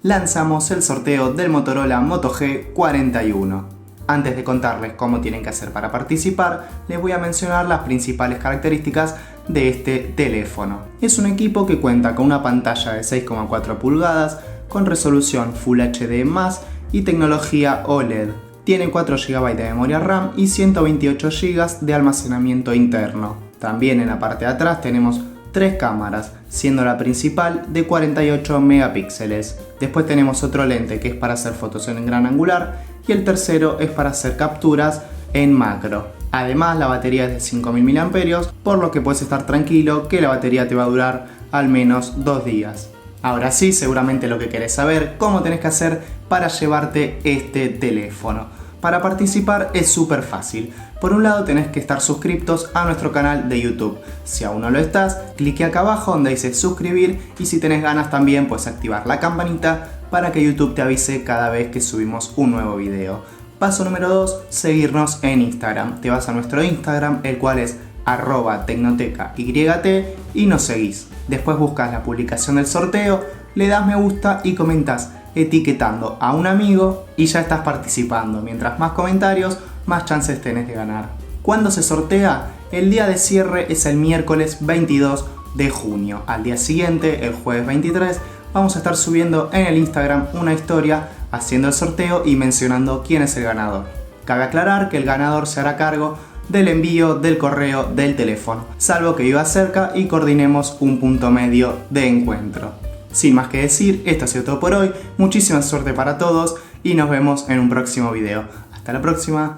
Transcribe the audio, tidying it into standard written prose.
lanzamos el sorteo del Motorola Moto G41. Antes de contarles cómo tienen que hacer para participar, les voy a mencionar las principales características de este teléfono. Es un equipo que cuenta con una pantalla de 6,4 pulgadas, con resolución Full HD+, y tecnología OLED. Tiene 4 GB de memoria RAM y 128 GB de almacenamiento interno. También en la parte de atrás tenemos 3 cámaras, siendo la principal de 48 megapíxeles. Después tenemos otro lente que es para hacer fotos en gran angular y el tercero es para hacer capturas en macro. Además, la batería es de 5000 mAh, por lo que puedes estar tranquilo que la batería te va a durar al menos 2 días. Ahora sí, seguramente lo que querés saber, cómo tenés que hacer para llevarte este teléfono. Para participar es súper fácil. Por un lado tenés que estar suscriptos a nuestro canal de YouTube. Si aún no lo estás, clique acá abajo donde dice suscribir y si tenés ganas también puedes activar la campanita para que YouTube te avise cada vez que subimos un nuevo video. Paso número 2, seguirnos en Instagram. Te vas a nuestro Instagram, el cual es @tecnotecayt y nos seguís. Después buscas la publicación del sorteo, le das me gusta y comentas etiquetando a un amigo y ya estás participando. Mientras más comentarios, más chances tenés de ganar. ¿Cuándo se sortea? El día de cierre es el miércoles 22 de junio. Al día siguiente, el jueves 23, vamos a estar subiendo en el Instagram una historia haciendo el sorteo y mencionando quién es el ganador. Cabe aclarar que el ganador se hará cargo del envío del correo del teléfono, salvo que viva cerca y coordinemos un punto medio de encuentro. Sin más que decir, esto ha sido todo por hoy, muchísima suerte para todos y nos vemos en un próximo video. Hasta la próxima.